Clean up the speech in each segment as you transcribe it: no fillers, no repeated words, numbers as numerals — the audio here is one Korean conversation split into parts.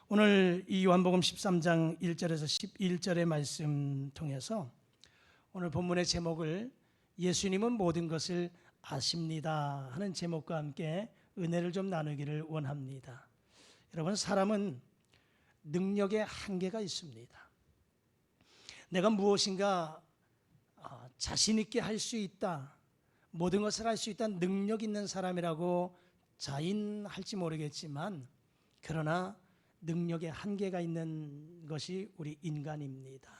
오늘 이 요한복음 13장 1절에서 11절의 말씀 통해서 오늘 본문의 제목을 예수님은 모든 것을 아십니다 하는 제목과 함께 은혜를 좀 나누기를 원합니다. 여러분, 사람은 능력의 한계가 있습니다. 내가 무엇인가 자신 있게 할 수 있다, 모든 것을 할 수 있다는 능력 있는 사람이라고 자인할지 모르겠지만, 그러나 능력의 한계가 있는 것이 우리 인간입니다.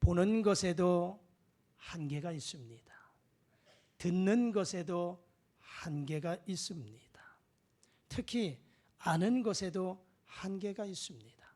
보는 것에도 한계가 있습니다. 듣는 것에도 한계가 있습니다. 특히 아는 것에도 한계가 있습니다.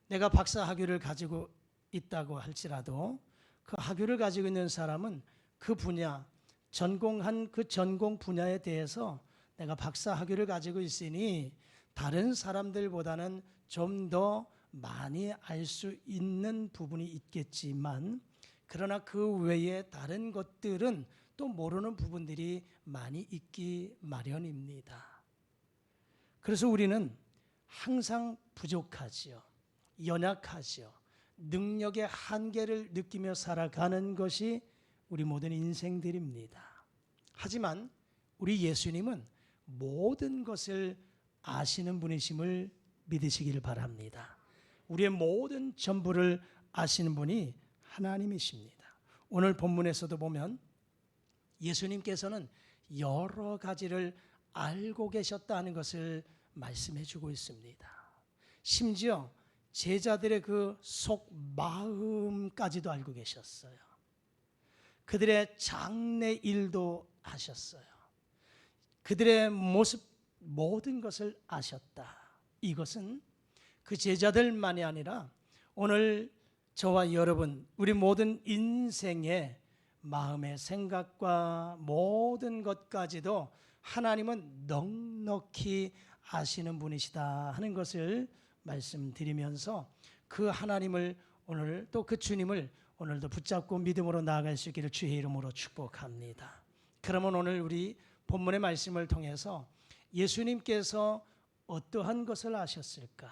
내가 박사 학위를 가지고 있다고 할지라도 그 학위를 가지고 있는 사람은 그 분야, 전공한 그 전공 분야에 대해서 내가 박사 학위를 가지고 있으니 다른 사람들보다는 좀 더 많이 알 수 있는 부분이 있겠지만, 그러나 그 외에 다른 것들은 또 모르는 부분들이 많이 있기 마련입니다. 그래서 우리는 항상 부족하지요, 연약하지요, 능력의 한계를 느끼며 살아가는 것이 우리 모든 인생들입니다. 하지만 우리 예수님은 모든 것을 아시는 분이심을 믿으시기를 바랍니다. 우리의 모든 전부를 아시는 분이 하나님이십니다. 오늘 본문에서도 보면 예수님께서는 여러 가지를 알고 계셨다는 것을 말씀해 주고 있습니다. 심지어 제자들의 그 속 마음까지도 알고 계셨어요. 그들의 장래 일도 아셨어요. 그들의 모습, 모든 것을 아셨다. 이것은 그 제자들만이 아니라 오늘 저와 여러분, 우리 모든 인생의 마음의 생각과 모든 것까지도 하나님은 넉넉히 아시는 분이시다 하는 것을 말씀드리면서, 그 하나님을 오늘 또 그 주님을 오늘도 붙잡고 믿음으로 나아갈 수 있기를 주의 이름으로 축복합니다. 그러면 오늘 우리 본문의 말씀을 통해서 예수님께서 어떠한 것을 아셨을까,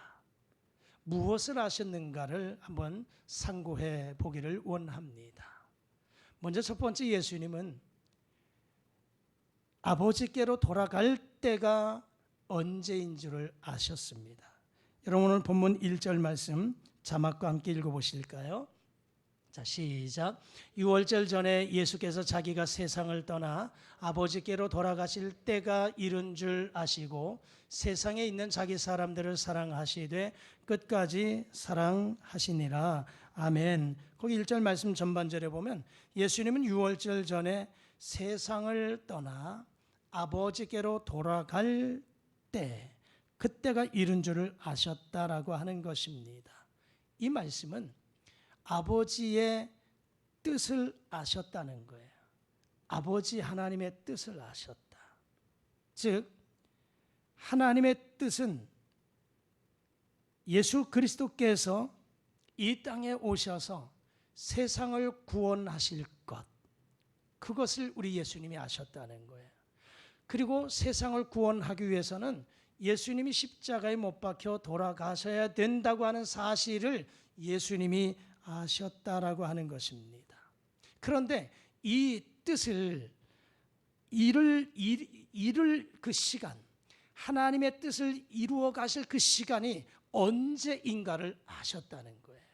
무엇을 아셨는가를 한번 상고해 보기를 원합니다. 먼저 첫 번째, 예수님은 아버지께로 돌아갈 때가 언제인 줄을 아셨습니다. 여러분, 오늘 본문 1절 말씀 자막과 함께 읽어보실까요? 자, 시작. 6월절 전에 예수께서 자기가 세상을 떠나 아버지께로 돌아가실 때가 이른 줄 아시고 세상에 있는 자기 사람들을 사랑하시되 끝까지 사랑하시니라. 아멘. 거기 1절 말씀 전반절에 보면 예수님은 6월절 전에 세상을 떠나 아버지께로 돌아갈 때, 그때가 이른 줄을 아셨다라고 하는 것입니다. 이 말씀은 아버지의 뜻을 아셨다는 거예요. 아버지 하나님의 뜻을 아셨다. 즉, 하나님의 뜻은 예수 그리스도께서 이 땅에 오셔서 세상을 구원하실 것, 그것을 우리 예수님이 아셨다는 거예요. 그리고 세상을 구원하기 위해서는 예수님이 십자가에 못 박혀 돌아가셔야 된다고 하는 사실을 예수님이 아셨다라고 하는 것입니다. 그런데 이 뜻을 이룰 그 시간, 하나님의 뜻을 이루어 가실 그 시간이 언제인가를 아셨다는 거예요.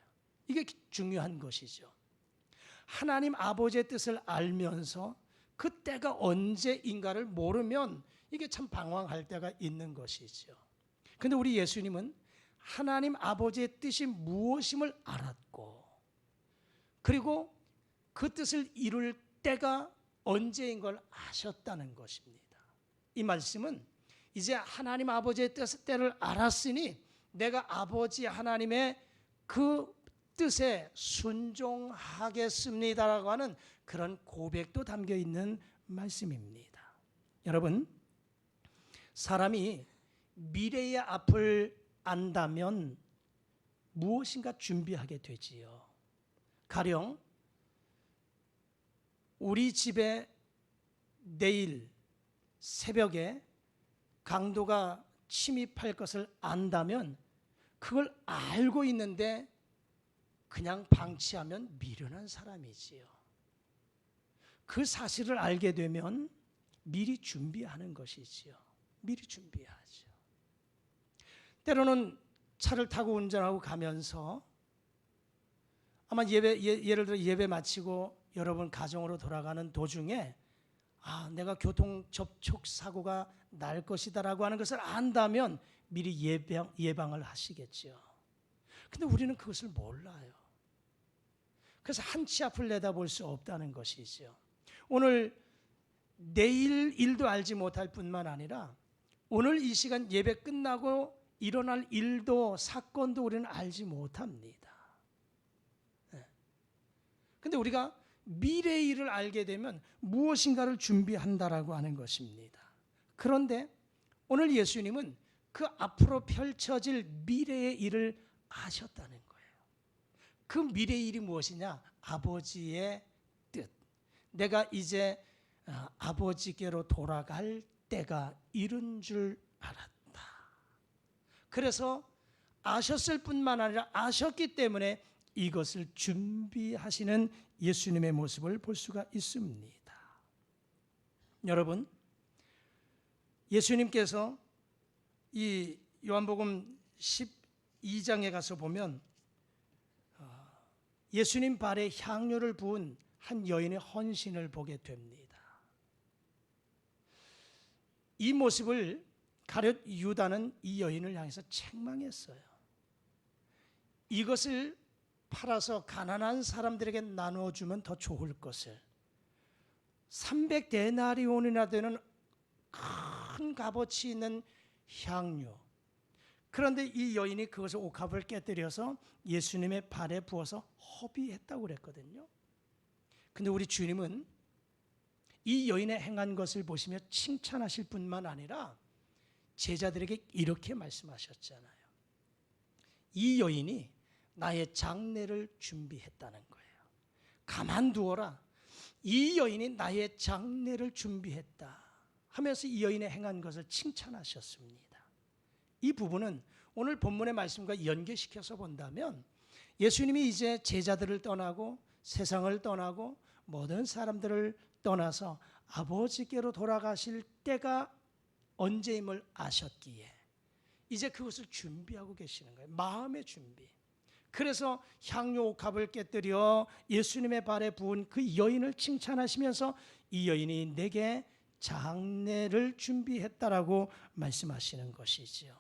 이게 중요한 것이죠. 하나님 아버지의 뜻을 알면서 그때가 언제인가를 모르면 이게 참 방황할 때가 있는 것이죠. 그런데 우리 예수님은 하나님 아버지의 뜻이 무엇임을 알았고, 그리고 그 뜻을 이룰 때가 언제인 걸 아셨다는 것입니다. 이 말씀은 이제 하나님 아버지의 때를 알았으니 내가 아버지 하나님의 그 뜻에 순종하겠습니다라고 하는 그런 고백도 담겨 있는 말씀입니다. 여러분, 사람이 미래의 앞을 안다면 무엇인가 준비하게 되지요. 가령 우리 집에 내일 새벽에 강도가 침입할 것을 안다면 그걸 알고 있는데 그냥 방치하면 미련한 사람이지요. 그 사실을 알게 되면 미리 준비하는 것이지요. 미리 준비하죠. 때로는 차를 타고 운전하고 가면서 아마 예를 들어 예배 마치고 여러분 가정으로 돌아가는 도중에 내가 교통 접촉 사고가 날 것이다라고 하는 것을 안다면 미리 예방을 하시겠죠. 근데 우리는 그것을 몰라요. 그래서 한 치 앞을 내다볼 수 없다는 것이죠. 오늘 내일 일도 알지 못할 뿐만 아니라 오늘 이 시간 예배 끝나고 일어날 일도 사건도 우리는 알지 못합니다. 근데 우리가 미래의 일을 알게 되면 무엇인가를 준비한다라고 하는 것입니다. 그런데 오늘 예수님은 그 앞으로 펼쳐질 미래의 일을 아셨다는 거예요. 그 미래의 일이 무엇이냐? 아버지의 뜻. 내가 이제 아버지께로 돌아갈 때가 이른 줄 알았다. 그래서 아셨을 뿐만 아니라 아셨기 때문에 이것을 준비하시는 예수님의 모습을 볼 수가 있습니다. 여러분, 예수님께서 이 요한복음 12장에 가서 보면 예수님 발에 향유를 부은 한 여인의 헌신을 보게 됩니다. 이 모습을 가룟 유다는 이 여인을 향해서 책망했어요. 이것을 팔아서 가난한 사람들에게 나눠주면 더 좋을 것을 300데나리온이나 되는 큰 값어치 있는 향유. 그런데 이 여인이 그것을 옥합을 깨뜨려서 예수님의 발에 부어서 허비했다고 그랬거든요. 근데 우리 주님은 이 여인의 행한 것을 보시며 칭찬하실 뿐만 아니라 제자들에게 이렇게 말씀하셨잖아요. 이 여인이 나의 장례를 준비했다는 거예요. 가만두어라. 이 여인이 나의 장례를 준비했다 하면서 이 여인의 행한 것을 칭찬하셨습니다. 이 부분은 오늘 본문의 말씀과 연계시켜서 본다면 예수님이 이제 제자들을 떠나고 세상을 떠나고 모든 사람들을 떠나서 아버지께로 돌아가실 때가 언제임을 아셨기에 이제 그것을 준비하고 계시는 거예요. 마음의 준비. 그래서 향유 옥합을 깨뜨려 예수님의 발에 부은 그 여인을 칭찬하시면서 이 여인이 내게 장례를 준비했다라고 말씀하시는 것이지요.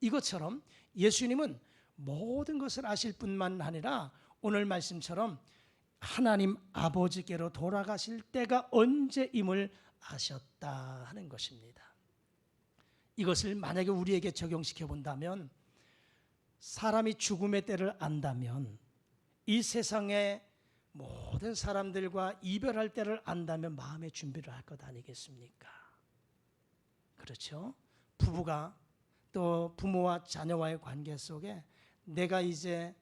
이것처럼 예수님은 모든 것을 아실 뿐만 아니라 오늘 말씀처럼 하나님 아버지께로 돌아가실 때가 언제임을 아셨다 하는 것입니다. 이것을 만약에 우리에게 적용시켜 본다면 사람이 죽음의 때를 안다면 이 세상의 모든 사람들과 이별할 때를 안다면 마음의 준비를 할 것 아니겠습니까? 그렇죠? 부부가 또 부모와 자녀와의 관계 속에 내가 이제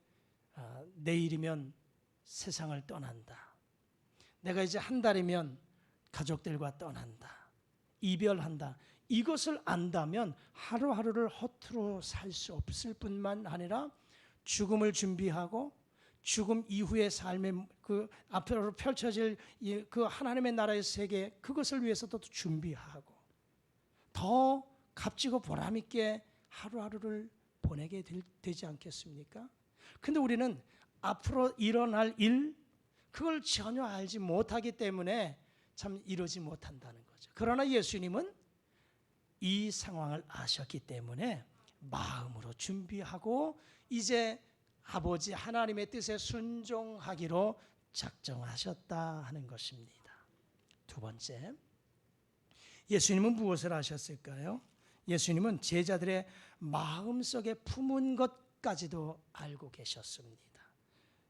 내일이면 세상을 떠난다. 내가 이제 한 달이면 가족들과 떠난다. 이별한다. 이것을 안다면 하루하루를 허투루 살 수 없을 뿐만 아니라 죽음을 준비하고 죽음 이후의 삶의 그 앞으로 펼쳐질 그 하나님의 나라의 세계 그것을 위해서도 준비하고 더 값지고 보람 있게 하루하루를 보내게 되지 않겠습니까? 근데 우리는 앞으로 일어날 일 그걸 전혀 알지 못하기 때문에 참 이루지 못한다는 거죠. 그러나 예수님은 이 상황을 아셨기 때문에 마음으로 준비하고 이제 아버지 하나님의 뜻에 순종하기로 작정하셨다 하는 것입니다. 두 번째, 예수님은 무엇을 하셨을까요? 예수님은 제자들의 마음속에 품은 것까지도 알고 계셨습니다.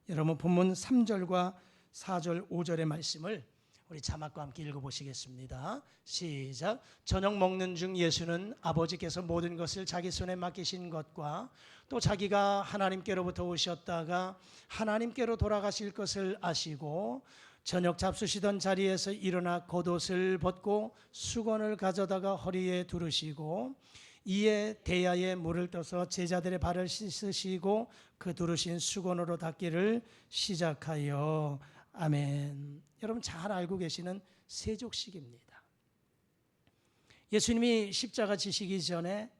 여러분 본문 3절과 4절 5절의 말씀을 우리 자막과 함께 읽어보시겠습니다. 시작. 저녁 먹는 중 예수는 아버지께서 모든 것을 자기 손에 맡기신 것과 또 자기가 하나님께로부터 오셨다가 하나님께로 돌아가실 것을 아시고 저녁 잡수시던 자리에서 일어나 겉옷을 벗고 수건을 가져다가 허리에 두르시고 이에 대야에 물을 떠서 제자들의 발을 씻으시고 그 두르신 수건으로 닦기를 시작하여 아멘. 여러분 잘 알고 계시는 세족식입니다. 예수님이 십자가 지시기 전에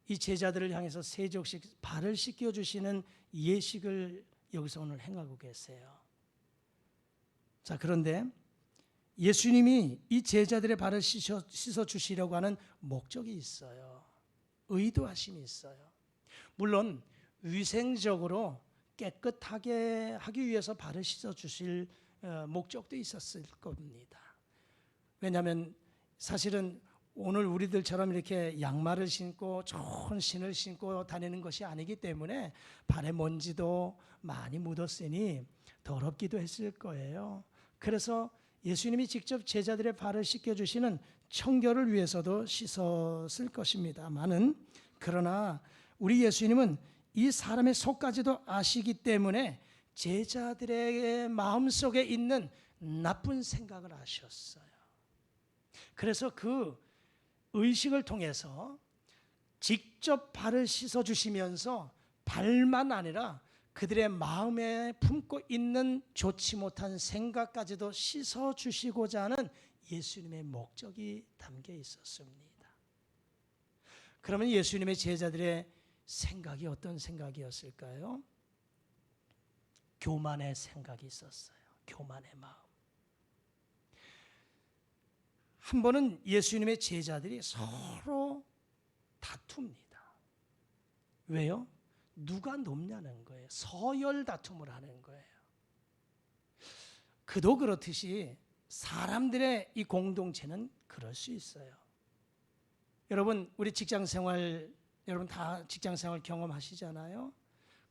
이 제자들을 향해서 세족식, 발을 씻겨주시는 예식을 여기서 오늘 행하고 계세요. 자, 그런데 예수님이 이 제자들의 발을 씻어주시려고 하는 목적이 있어요. 의도하심이 있어요. 물론 위생적으로 깨끗하게 하기 위해서 발을 씻어주실 목적도 있었을 겁니다. 왜냐하면 사실은 오늘 우리들처럼 이렇게 양말을 신고 좋은 신을 신고 다니는 것이 아니기 때문에 발에 먼지도 많이 묻었으니 더럽기도 했을 거예요. 그래서 예수님이 직접 제자들의 발을 씻겨주시는 청결을 위해서도 씻었을 것입니다만은, 그러나 우리 예수님은 이 사람의 속까지도 아시기 때문에 제자들의 마음속에 있는 나쁜 생각을 아셨어요. 그래서 그 의식을 통해서 직접 발을 씻어주시면서 발만 아니라 그들의 마음에 품고 있는 좋지 못한 생각까지도 씻어주시고자 하는 예수님의 목적이 담겨 있었습니다. 그러면 예수님의 제자들의 생각이 어떤 생각이었을까요? 교만의 생각이 있었어요. 교만의 마음. 한 번은 예수님의 제자들이 서로 다툽니다. 왜요? 누가 높냐는 거예요. 서열 다툼을 하는 거예요. 그도 그렇듯이 사람들의 이 공동체는 그럴 수 있어요. 여러분, 우리 직장 생활, 여러분 다 직장 생활 경험하시잖아요.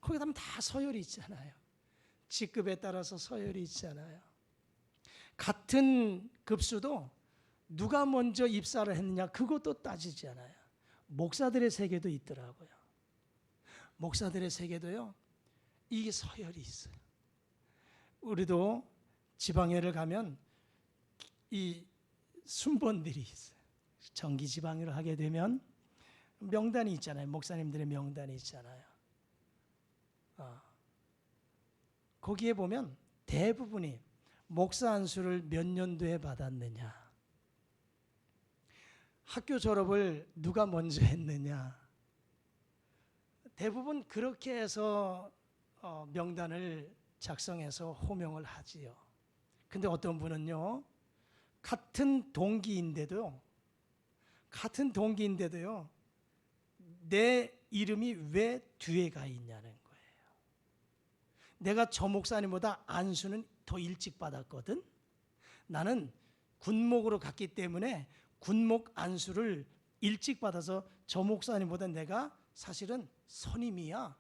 거기 가면 다 서열이 있잖아요. 직급에 따라서 서열이 있잖아요. 같은 급수도 누가 먼저 입사를 했느냐 그것도 따지지 않아요. 목사들의 세계도 있더라고요. 목사들의 세계도요, 이게 서열이 있어요. 우리도 지방회를 가면 이 순번들이 있어요. 정기 지방회를 하게 되면 명단이 있잖아요. 목사님들의 명단이 있잖아요. 거기에 보면 대부분이 목사 안수를 몇 년도에 받았느냐, 학교 졸업을 누가 먼저 했느냐, 대부분 그렇게 해서 명단을 작성해서 호명을 하지요. 근데 어떤 분은요, 같은 동기인데도요, 내 이름이 왜 뒤에 가 있냐는 거예요. 내가 저 목사님보다 안수는 더 일찍 받았거든. 나는 군목으로 갔기 때문에 군목 안수를 일찍 받아서 저 목사님보다 내가 사실은 선임이야.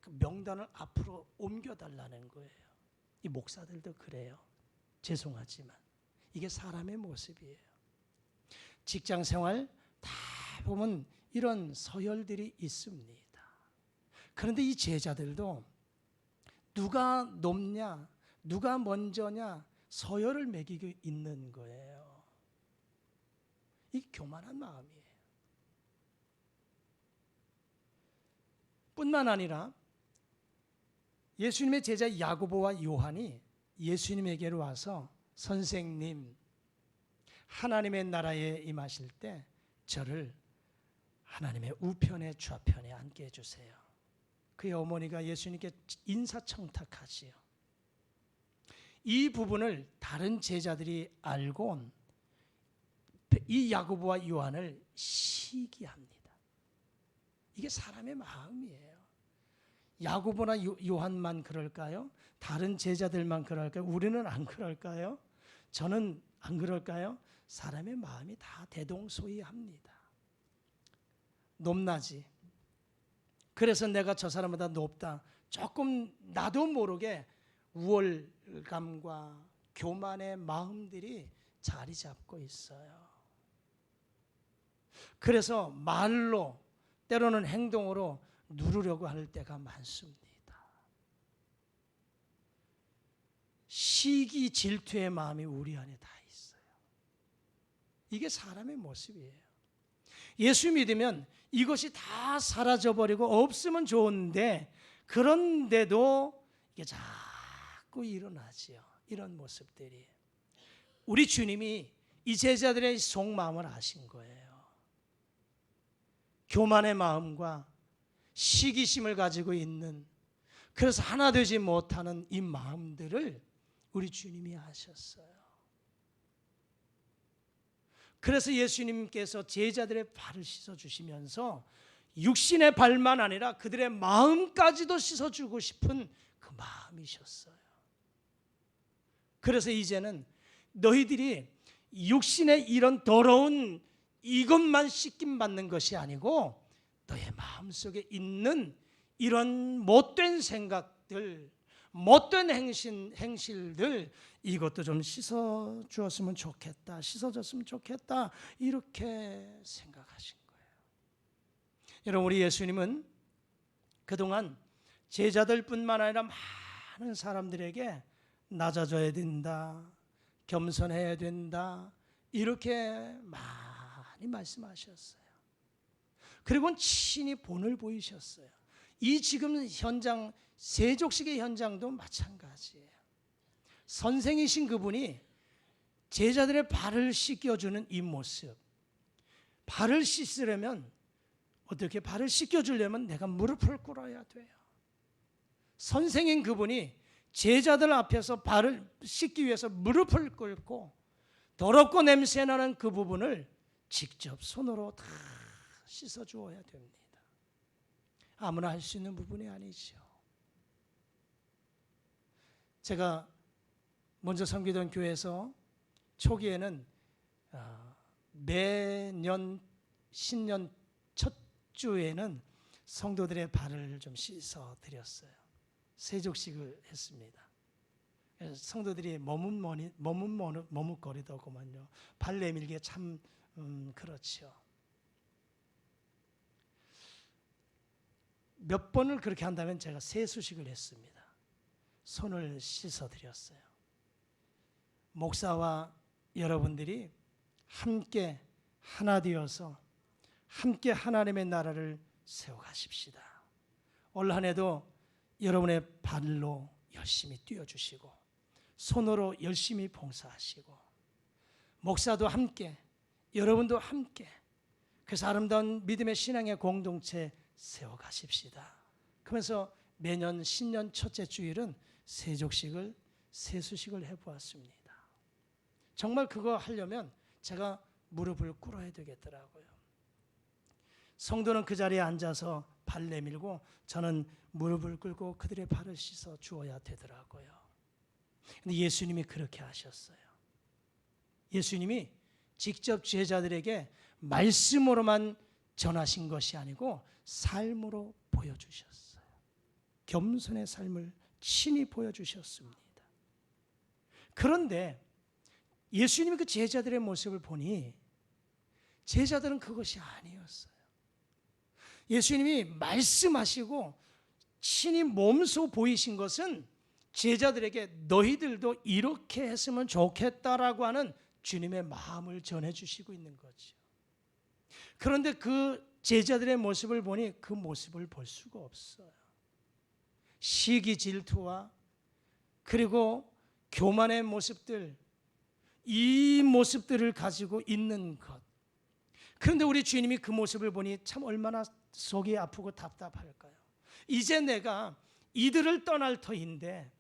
그 명단을 앞으로 옮겨달라는 거예요. 이 목사들도 그래요. 죄송하지만 이게 사람의 모습이에요. 직장 생활 다 보면 이런 서열들이 있습니다. 그런데 이 제자들도 누가 높냐, 누가 먼저냐 서열을 매기고 있는 거예요. 이 교만한 마음이에요. 뿐만 아니라 예수님의 제자 야고보와 요한이 예수님에게로 와서 선생님, 하나님의 나라에 임하실 때 저를 하나님의 우편에 좌편에 앉게 해주세요. 그의 어머니가 예수님께 인사청탁하지요. 이 부분을 다른 제자들이 알고 이 야고보와 요한을 시기합니다. 이게 사람의 마음이에요. 야고보나 요한만 그럴까요? 다른 제자들만 그럴까요? 우리는 안 그럴까요? 저는 안 그럴까요? 사람의 마음이 다 대동소이합니다. 높나지. 그래서 내가 저 사람보다 높다. 조금 나도 모르게 우월감과 교만의 마음들이 자리 잡고 있어요. 그래서 말로 때로는 행동으로 누르려고 할 때가 많습니다. 시기 질투의 마음이 우리 안에 다 있어요. 이게 사람의 모습이에요. 예수 믿으면 이것이 다 사라져버리고 없으면 좋은데, 그런데도 이게 자꾸 일어나지요. 이런 모습들이. 우리 주님이 이 제자들의 속마음을 아신 거예요. 교만의 마음과 시기심을 가지고 있는, 그래서 하나 되지 못하는 이 마음들을 우리 주님이 아셨어요. 그래서 예수님께서 제자들의 발을 씻어주시면서 육신의 발만 아니라 그들의 마음까지도 씻어주고 싶은 그 마음이셨어요. 그래서 이제는 너희들이 육신의 이런 더러운 이것만 씻김 받는 것이 아니고 너의 마음속에 있는 이런 못된 생각들, 못된 행실들, 이것도 좀 씻어주었으면 좋겠다, 씻어줬으면 좋겠다, 이렇게 생각하신 거예요. 여러분, 우리 예수님은 그동안 제자들뿐만 아니라 많은 사람들에게 낮아져야 된다, 겸손해야 된다, 이렇게 많이 말씀하셨어요. 그리고 친히 본을 보이셨어요. 이 지금 현장, 세족식의 현장도 마찬가지예요. 선생이신 그분이 제자들의 발을 씻겨주는 이 모습, 발을 씻으려면, 어떻게 발을 씻겨주려면 내가 무릎을 꿇어야 돼요. 선생인 그분이 제자들 앞에서 발을 씻기 위해서 무릎을 꿇고 더럽고 냄새나는 그 부분을 직접 손으로 다 씻어주어야 됩니다. 아무나 할 수 있는 부분이 아니죠. 제가 먼저 섬기던 교회에서 초기에는 매년 신년 첫 주에는 성도들의 발을 좀 씻어 드렸어요. 세족식을 했습니다. 성도들이 머뭇거리더구만요. 발 내밀기에 참 그렇죠. 몇 번을 그렇게 한다면 제가 세수식을 했습니다. 손을 씻어드렸어요. 목사와 여러분들이 함께 하나 되어서 함께 하나님의 나라를 세워가십시다. 올 한 해도 여러분의 발로 열심히 뛰어주시고 손으로 열심히 봉사하시고 목사도 함께, 여러분도 함께, 그래서 아름다운 믿음의 신앙의 공동체 세워가십시다. 그러면서 매년 신년 첫째 주일은 세족식을, 세수식을 해보았습니다. 정말 그거 하려면 제가 무릎을 꿇어야 되겠더라고요. 성도는 그 자리에 앉아서 발 내밀고 저는 무릎을 꿇고 그들의 발을 씻어 주어야 되더라고요. 근데 예수님이 그렇게 하셨어요. 예수님이 직접 제자들에게 말씀으로만 전하신 것이 아니고 삶으로 보여주셨어요. 겸손의 삶을 친히 보여주셨습니다. 그런데 예수님이 그 제자들의 모습을 보니 제자들은 그것이 아니었어요. 예수님이 말씀하시고 친히 몸소 보이신 것은 제자들에게 너희들도 이렇게 했으면 좋겠다라고 하는 주님의 마음을 전해주시고 있는 거죠. 그런데 그 제자들의 모습을 보니 그 모습을 볼 수가 없어요. 시기 질투와 그리고 교만의 모습들, 이 모습들을 가지고 있는 것. 그런데 우리 주님이 그 모습을 보니 참 얼마나 속이 아프고 답답할까요? 이제 내가 이들을 떠날 터인데,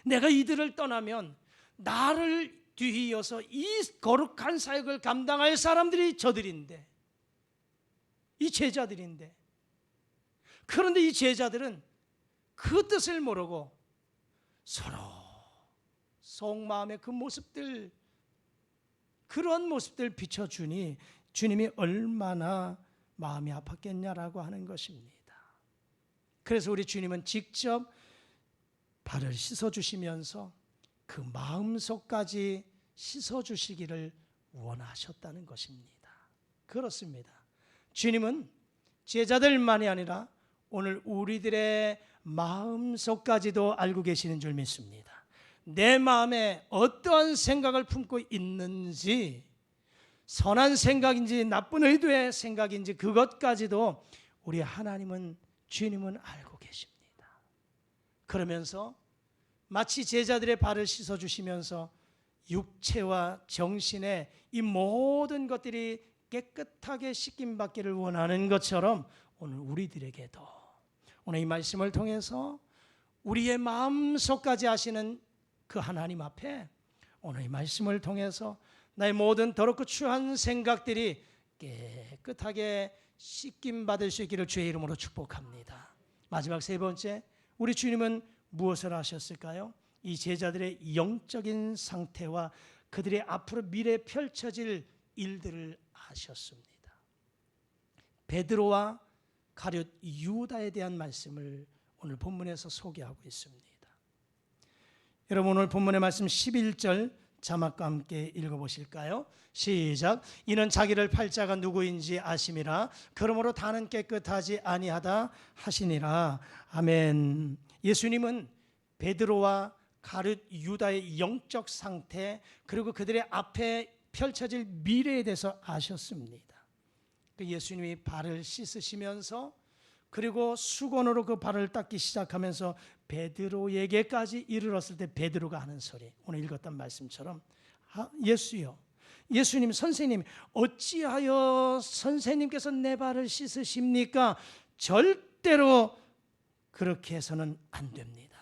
내가 이들을 떠나면 나를 뒤이어서 이 거룩한 사역을 감당할 사람들이 저들인데, 이 제자들인데, 그런데 이 제자들은 그 뜻을 모르고 서로 속마음의 그 모습들, 그런 모습들 비춰주니 주님이 얼마나 마음이 아팠겠냐라고 하는 것입니다. 그래서 우리 주님은 직접 발을 씻어주시면서 그 마음속까지 씻어주시기를 원하셨다는 것입니다. 그렇습니다. 주님은 제자들만이 아니라 오늘 우리들의 마음속까지도 알고 계시는 줄 믿습니다. 내 마음에 어떠한 생각을 품고 있는지 선한 생각인지 나쁜 의도의 생각인지 그것까지도 우리 하나님은, 주님은 알고 계십니다. 그러면서 마치 제자들의 발을 씻어주시면서 육체와 정신의 이 모든 것들이 깨끗하게 씻김받기를 원하는 것처럼 오늘 우리들에게도, 오늘 이 말씀을 통해서 우리의 마음속까지 아시는 그 하나님 앞에 오늘 이 말씀을 통해서 나의 모든 더럽고 추한 생각들이 깨끗하게 씻김받을 수 있기를 주의 이름으로 축복합니다. 마지막 세 번째, 우리 주님은 무엇을 하셨을까요? 이 제자들의 영적인 상태와 그들의 앞으로 미래에 펼쳐질 일들을 아셨습니다. 베드로와 가룟 유다에 대한 말씀을 오늘 본문에서 소개하고 있습니다. 여러분, 오늘 본문의 말씀 11절 자막과 함께 읽어보실까요? 시작. 이는 자기를 팔 자가 누구인지 아심이라 그러므로 다는 깨끗하지 아니하다 하시니라. 아멘. 예수님은 베드로와 가룟 유다의 영적 상태, 그리고 그들의 앞에 펼쳐질 미래에 대해서 아셨습니다. 예수님이 발을 씻으시면서 그리고 수건으로 그 발을 닦기 시작하면서 베드로에게까지 이르렀을 때 베드로가 하는 소리, 오늘 읽었던 말씀처럼, 예수요, 예수님, 선생님, 어찌하여 선생님께서 내 발을 씻으십니까? 절대로 그렇게 해서는 안 됩니다.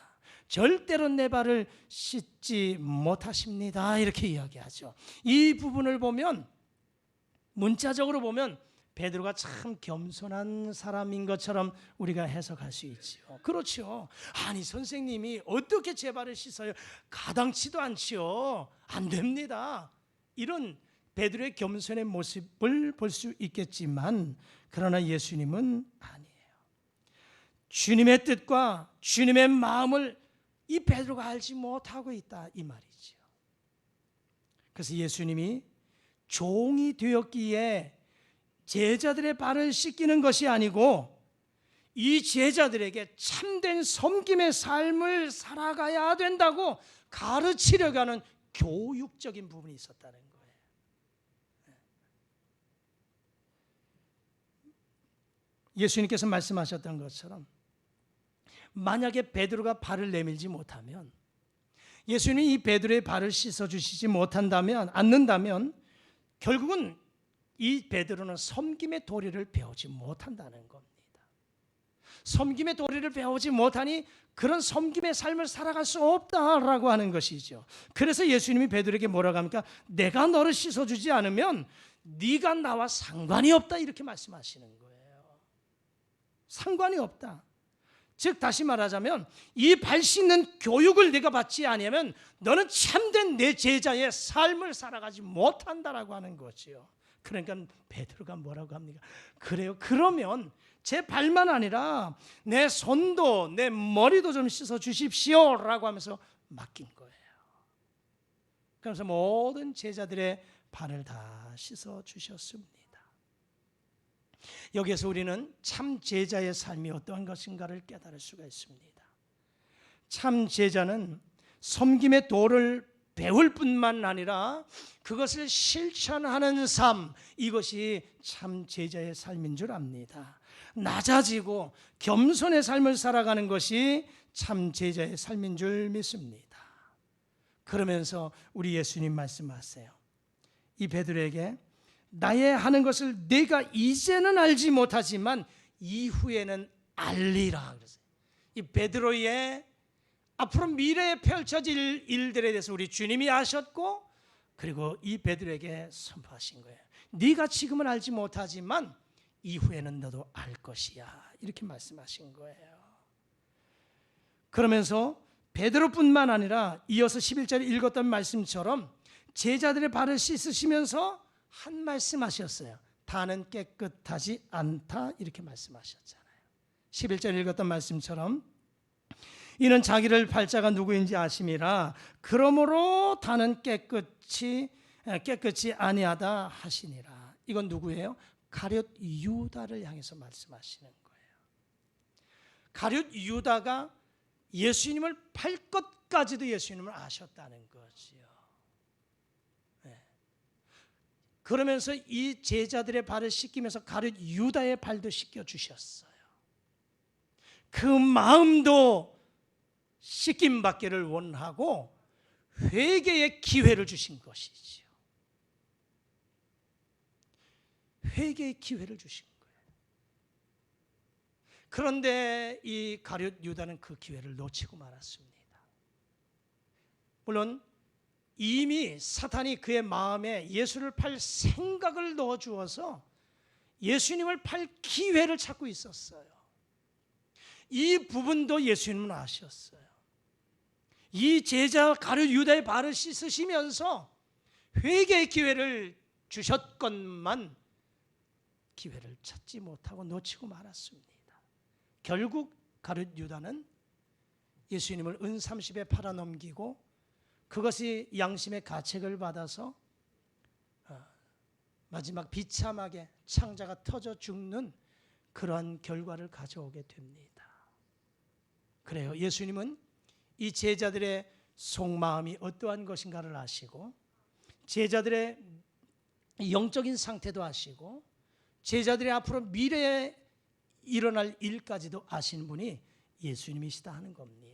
절대로 내 발을 씻지 못하십니다. 이렇게 이야기하죠. 이 부분을 보면, 문자적으로 보면 베드로가 참 겸손한 사람인 것처럼 우리가 해석할 수 있지요. 그렇죠. 아니, 선생님이 어떻게 제 발을 씻어요? 가당치도 않지요. 안 됩니다. 이런 베드로의 겸손의 모습을 볼 수 있겠지만, 그러나 예수님은 아니에요. 주님의 뜻과 주님의 마음을 이 베드로가 알지 못하고 있다, 이 말이죠. 그래서 예수님이 종이 되었기에 제자들의 발을 씻기는 것이 아니고 이 제자들에게 참된 섬김의 삶을 살아가야 된다고 가르치려고 하는 교육적인 부분이 있었다는 거예요. 예수님께서 말씀하셨던 것처럼 만약에 베드로가 발을 내밀지 못하면, 예수님이 이 베드로의 발을 씻어주시지 않는다면 결국은 이 베드로는 섬김의 도리를 배우지 못한다는 겁니다. 섬김의 도리를 배우지 못하니 그런 섬김의 삶을 살아갈 수 없다라고 하는 것이죠. 그래서 예수님이 베드로에게 뭐라고 합니까? 내가 너를 씻어주지 않으면 네가 나와 상관이 없다, 이렇게 말씀하시는 거예요. 상관이 없다. 즉 다시 말하자면 이 발 씻는 교육을 네가 받지 아니하면 너는 참된 내 제자의 삶을 살아가지 못한다라고 하는 거지요. 그러니까 베드로가 뭐라고 합니까? 그래요, 그러면 제 발만 아니라 내 손도 내 머리도 좀 씻어 주십시오 라고 하면서 맡긴 거예요. 그래서 모든 제자들의 발을 다 씻어 주셨습니다. 여기에서 우리는 참 제자의 삶이 어떠한 것인가를 깨달을 수가 있습니다. 참 제자는 섬김의 도를 배울 뿐만 아니라 그것을 실천하는 삶, 이것이 참 제자의 삶인 줄 압니다. 낮아지고 겸손의 삶을 살아가는 것이 참 제자의 삶인 줄 믿습니다. 그러면서 우리 예수님 말씀하세요. 이 베드로에게 나의 하는 것을 내가 이제는 알지 못하지만 이후에는 알리라 그랬어요. 이 베드로의 앞으로 미래에 펼쳐질 일들에 대해서 우리 주님이 아셨고, 그리고 이 베드로에게 선포하신 거예요. 네가 지금은 알지 못하지만 이후에는 너도 알 것이야, 이렇게 말씀하신 거예요. 그러면서 베드로뿐만 아니라 이어서 11절에 읽었던 말씀처럼 제자들의 발을 씻으시면서 한 말씀하셨어요. 다는 깨끗하지 않다, 이렇게 말씀하셨잖아요. 11절 읽었던 말씀처럼 이는 자기를 팔 자가 누구인지 아심이라 그러므로 다는 깨끗이 아니하다 하시니라. 이건 누구예요? 가룟 유다를 향해서 말씀하시는 거예요. 가룟 유다가 예수님을 팔 것까지도 예수님을 아셨다는 거지요. 네. 그러면서 이 제자들의 발을 씻기면서 가룟 유다의 발도 씻겨 주셨어요. 그 마음도 씻김 받기를 원하고 회개의 기회를 주신 것이지요. 회개의 기회를 주신 거예요. 그런데 이 가룟 유다는 그 기회를 놓치고 말았습니다. 물론 이미 사탄이 그의 마음에 예수를 팔 생각을 넣어주어서 예수님을 팔 기회를 찾고 있었어요. 이 부분도 예수님은 아셨어요. 이 제자 가룟 유다의 발을 씻으시면서 회개의 기회를 주셨건만 기회를 찾지 못하고 놓치고 말았습니다. 결국 가룟 유다는 예수님을 은 30에 팔아넘기고 그것이 양심의 가책을 받아서 마지막 비참하게 창자가 터져 죽는 그러한 결과를 가져오게 됩니다. 그래요. 예수님은 이 제자들의 속마음이 어떠한 것인가를 아시고 제자들의 영적인 상태도 아시고 제자들의 앞으로 미래에 일어날 일까지도 아시는 분이 예수님이시다 하는 겁니다.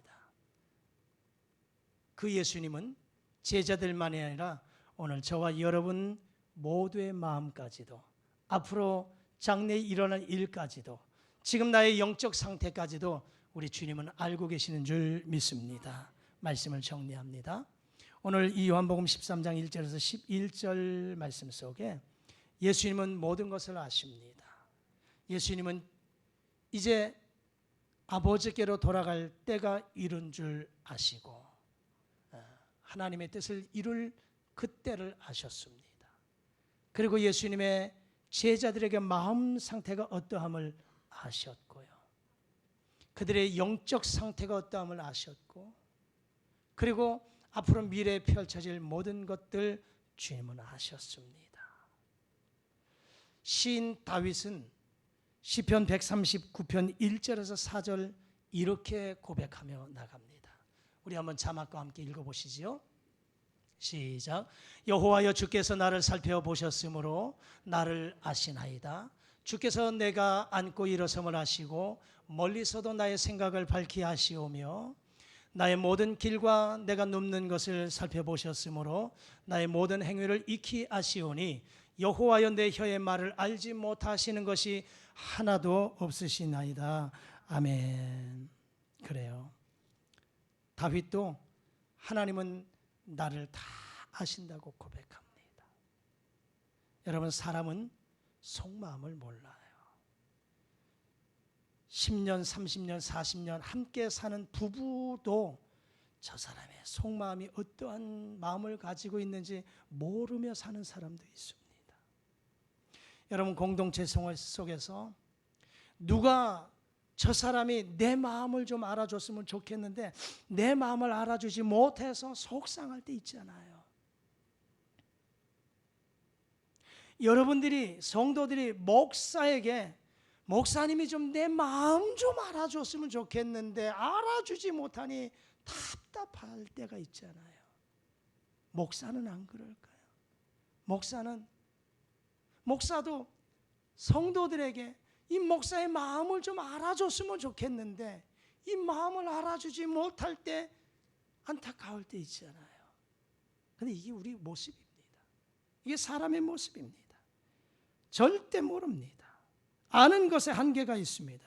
그 예수님은 제자들만이 아니라 오늘 저와 여러분 모두의 마음까지도 앞으로 장래에 일어날 일까지도 지금 나의 영적 상태까지도 우리 주님은 알고 계시는 줄 믿습니다. 말씀을 정리합니다. 오늘 이 요한복음 13장 1절에서 11절 말씀 속에 예수님은 모든 것을 아십니다. 예수님은 이제 아버지께로 돌아갈 때가 이른 줄 아시고 하나님의 뜻을 이룰 그때를 아셨습니다. 그리고 예수님의 제자들에게 마음 상태가 어떠함을 아셨고요. 그들의 영적 상태가 어떠함을 아셨고 그리고 앞으로 미래에 펼쳐질 모든 것들 주님은 아셨습니다. 시인 다윗은 시편 139편 1절에서 4절 이렇게 고백하며 나갑니다. 우리 한번 자막과 함께 읽어보시지요. 시작. 여호와여 주께서 나를 살펴보셨으므로 나를 아시나이다. 주께서 내가 앉고 일어섬을 아시고 멀리서도 나의 생각을 밝히 아시오며 나의 모든 길과 내가 눕는 것을 살펴보셨으므로 나의 모든 행위를 익히 아시오니 여호와여 내 혀의 말을 알지 못하시는 것이 하나도 없으시나이다. 아멘. 그래요. 다윗도 하나님은 나를 다 아신다고 고백합니다. 여러분, 사람은 속마음을 몰라요. 10년, 30년, 40년 함께 사는 부부도 저 사람의 속마음이 어떠한 마음을 가지고 있는지 모르며 사는 사람도 있습니다. 여러분, 공동체 생활 속에서 누가 저 사람이 내 마음을 좀 알아줬으면 좋겠는데 내 마음을 알아주지 못해서 속상할 때 있잖아요. 여러분들이, 성도들이 목사에게 목사님이 좀 내 마음 좀 알아줬으면 좋겠는데 알아주지 못하니 답답할 때가 있잖아요. 목사는 안 그럴까요? 목사도 성도들에게 이 목사의 마음을 좀 알아줬으면 좋겠는데 이 마음을 알아주지 못할 때 안타까울 때 있잖아요. 그런데 이게 우리 모습입니다. 이게 사람의 모습입니다. 절대 모릅니다. 아는 것에 한계가 있습니다.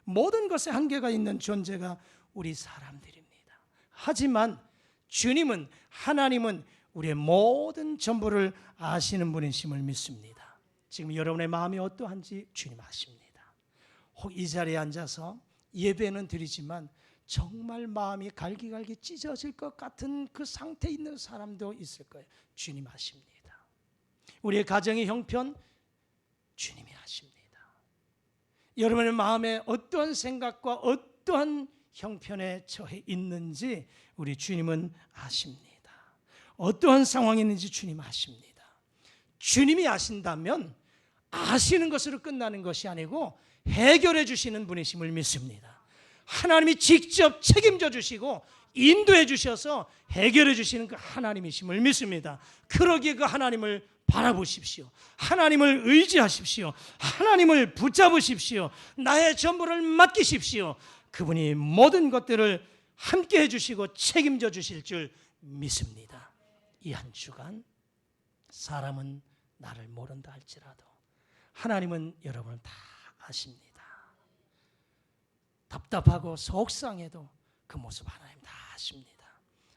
모든 것에 한계가 있는 존재가 우리 사람들입니다. 하지만 주님은, 하나님은 우리의 모든 전부를 아시는 분이심을 믿습니다. 지금 여러분의 마음이 어떠한지 주님 아십니다. 혹 이 자리에 앉아서 예배는 드리지만 정말 마음이 갈기갈기 찢어질 것 같은 그 상태에 있는 사람도 있을 거예요. 주님 아십니다. 우리의 가정의 형편 주님이 아십니다. 여러분의 마음에 어떠한 생각과 어떠한 형편에 처해 있는지 우리 주님은 아십니다. 어떠한 상황이 있는지 주님 아십니다. 주님이 아신다면 아시는 것으로 끝나는 것이 아니고 해결해 주시는 분이심을 믿습니다. 하나님이 직접 책임져 주시고 인도해 주셔서 해결해 주시는 그 하나님이심을 믿습니다. 그러기에 그 하나님을 바라보십시오. 하나님을 의지하십시오. 하나님을 붙잡으십시오. 나의 전부를 맡기십시오. 그분이 모든 것들을 함께 해주시고 책임져 주실 줄 믿습니다. 이 한 주간 사람은 나를 모른다 할지라도 하나님은 여러분을 다 아십니다. 답답하고 속상해도 그 모습 하나님 다 아십니다.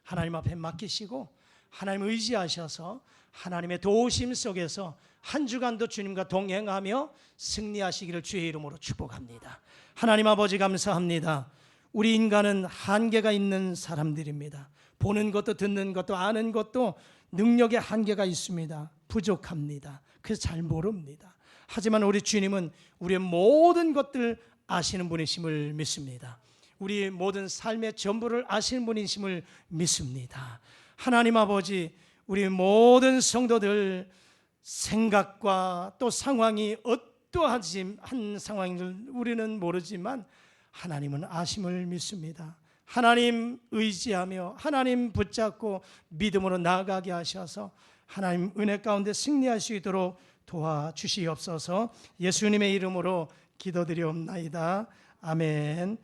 하나님 앞에 맡기시고 하나님 의지하셔서 하나님의 도우심 속에서 한 주간도 주님과 동행하며 승리하시기를 주의 이름으로 축복합니다. 하나님 아버지 감사합니다. 우리 인간은 한계가 있는 사람들입니다. 보는 것도 듣는 것도 아는 것도 능력의 한계가 있습니다. 부족합니다. 그래서 잘 모릅니다. 하지만 우리 주님은 우리의 모든 것들 아시는 분이심을 믿습니다. 우리 모든 삶의 전부를 아시는 분이심을 믿습니다. 하나님 아버지, 우리 모든 성도들 생각과 또 상황이 어떠한 상황을 우리는 모르지만 하나님은 아심을 믿습니다. 하나님 의지하며 하나님 붙잡고 믿음으로 나아가게 하셔서 하나님 은혜 가운데 승리할 수 있도록 도와주시옵소서. 예수님의 이름으로 기도드리옵나이다. 아멘.